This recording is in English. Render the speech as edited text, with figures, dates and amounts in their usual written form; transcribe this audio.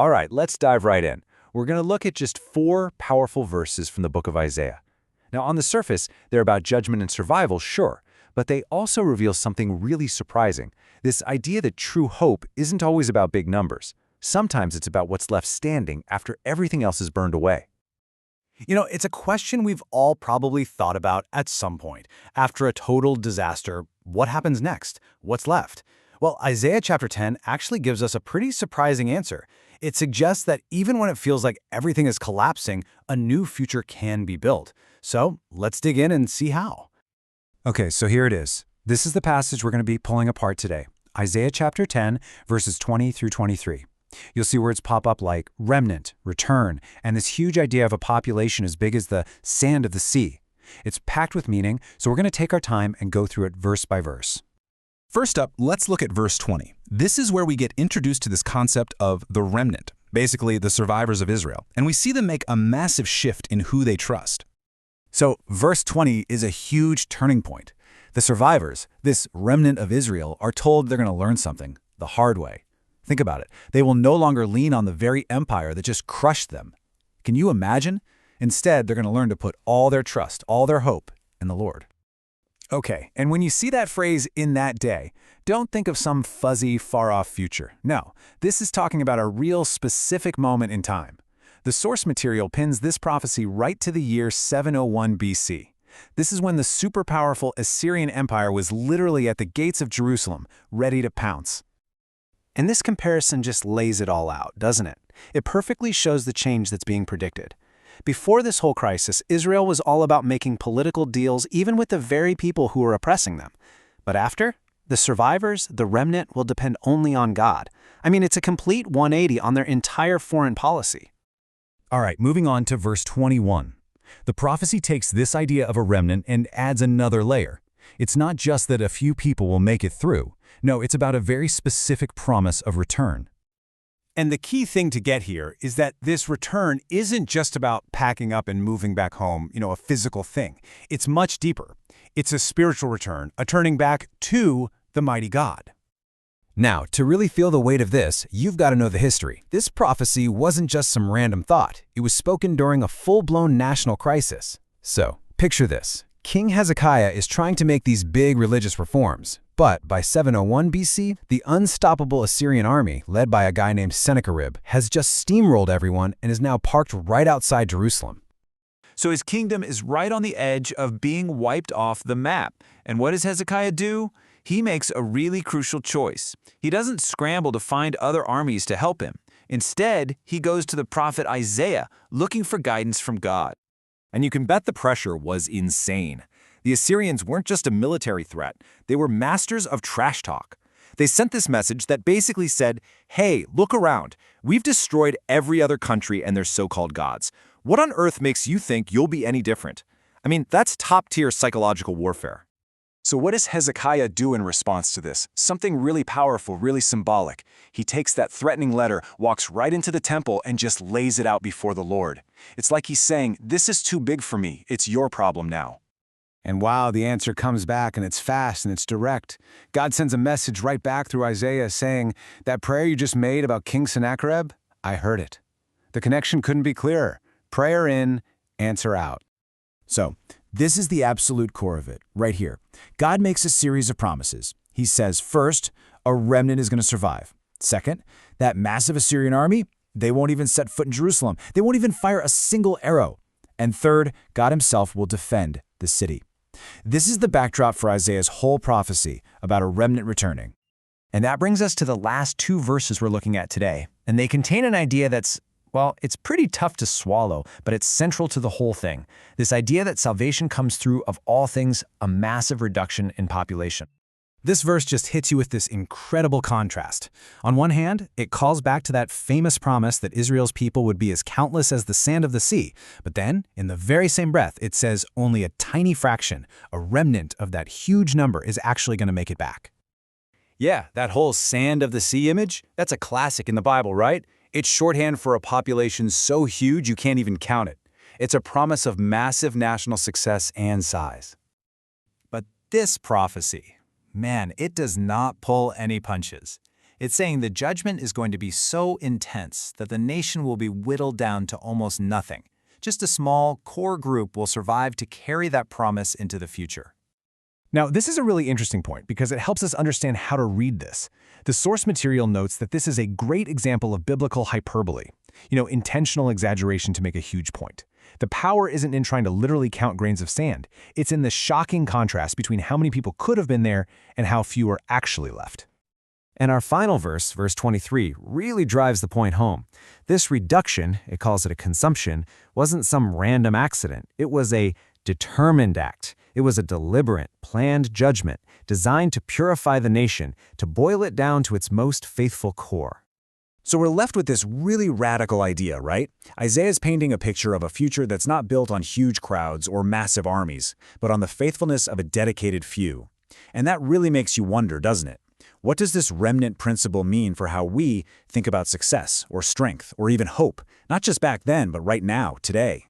All right, let's dive right in. We're going to look at just 4 powerful verses from the book of Isaiah. Now, on the surface, they're about judgment and survival, sure, but they also reveal something really surprising. This idea that true hope isn't always about big numbers. Sometimes it's about what's left standing after everything else is burned away. It's a question we've all probably thought about at some point. After a total disaster, what happens next? What's left? Well, Isaiah chapter 10 actually gives us a pretty surprising answer. It suggests that even when it feels like everything is collapsing, a new future can be built. So let's dig in and see how. Okay, so here it is. This is the passage we're going to be pulling apart today. Isaiah chapter 10, verses 20 through 23. You'll see words pop up like remnant, return, and this huge idea of a population as big as the sand of the sea. It's packed with meaning, so we're going to take our time and go through it verse by verse. First up, let's look at verse 20. This is where we get introduced to this concept of the remnant, basically the survivors of Israel, and we see them make a massive shift in who they trust. So verse 20 is a huge turning point. The survivors, this remnant of Israel, are told they're going to learn something the hard way. Think about it. They will no longer lean on the very empire that just crushed them. Can you imagine? Instead, they're going to learn to put all their trust, all their hope in the Lord. Okay, and when you see that phrase, in that day, don't think of some fuzzy, far-off future. No, this is talking about a real specific moment in time. The source material pins this prophecy right to the year 701 BC. This is when the super-powerful Assyrian Empire was literally at the gates of Jerusalem, ready to pounce. And this comparison just lays it all out, doesn't it? It perfectly shows the change that's being predicted. Before this whole crisis, Israel was all about making political deals even with the very people who were oppressing them. But after, the survivors, the remnant, will depend only on God. I mean, it's a complete 180 on their entire foreign policy. All right, moving on to verse 21. The prophecy takes this idea of a remnant and adds another layer. It's not just that a few people will make it through. No, it's about a very specific promise of return. And the key thing to get here is that this return isn't just about packing up and moving back home, a physical thing. It's much deeper. It's a spiritual return, a turning back to the mighty God. Now, to really feel the weight of this, you've got to know the history. This prophecy wasn't just some random thought. It was spoken during a full-blown national crisis. So, picture this. King Hezekiah is trying to make these big religious reforms, but by 701 BC, the unstoppable Assyrian army, led by a guy named Sennacherib, has just steamrolled everyone and is now parked right outside Jerusalem. So his kingdom is right on the edge of being wiped off the map. And what does Hezekiah do? He makes a really crucial choice. He doesn't scramble to find other armies to help him. Instead, he goes to the prophet Isaiah, looking for guidance from God. And you can bet the pressure was insane. The Assyrians weren't just a military threat, they were masters of trash talk. They sent this message that basically said, hey, look around. We've destroyed every other country and their so-called gods. What on earth makes you think you'll be any different? I mean, that's top-tier psychological warfare. So what does Hezekiah do in response to this? Something really powerful, really symbolic. He takes that threatening letter, walks right into the temple, and just lays it out before the Lord. It's like he's saying, this is too big for me. It's your problem now. And wow, the answer comes back, and it's fast and it's direct. God sends a message right back through Isaiah saying, that prayer you just made about King Sennacherib, I heard it. The connection couldn't be clearer. Prayer in, answer out. So, this is the absolute core of it, right here. God makes a series of promises. He says, first, a remnant is going to survive. Second, that massive Assyrian army, they won't even set foot in Jerusalem. They won't even fire a single arrow. And third, God himself will defend the city. This is the backdrop for Isaiah's whole prophecy about a remnant returning. And that brings us to the last 2 verses we're looking at today. And they contain an idea that's, well, it's pretty tough to swallow, but it's central to the whole thing. This idea that salvation comes through, of all things, a massive reduction in population. This verse just hits you with this incredible contrast. On one hand, it calls back to that famous promise that Israel's people would be as countless as the sand of the sea. But then, in the very same breath, it says only a tiny fraction, a remnant of that huge number, is actually going to make it back. Yeah, that whole sand of the sea image, that's a classic in the Bible, right? It's shorthand for a population so huge you can't even count it. It's a promise of massive national success and size. But this prophecy, man, it does not pull any punches. It's saying the judgment is going to be so intense that the nation will be whittled down to almost nothing. Just a small, core group will survive to carry that promise into the future. Now, this is a really interesting point because it helps us understand how to read this. The source material notes that this is a great example of biblical hyperbole, intentional exaggeration to make a huge point. The power isn't in trying to literally count grains of sand. It's in the shocking contrast between how many people could have been there and how few are actually left. And our final verse, verse 23, really drives the point home. This reduction, it calls it a consumption, wasn't some random accident. It was a determined act. It was a deliberate, planned judgment designed to purify the nation, to boil it down to its most faithful core. So we're left with this really radical idea, right? Isaiah's painting a picture of a future that's not built on huge crowds or massive armies, but on the faithfulness of a dedicated few. And that really makes you wonder, doesn't it? What does this remnant principle mean for how we think about success or strength or even hope, not just back then, but right now, today?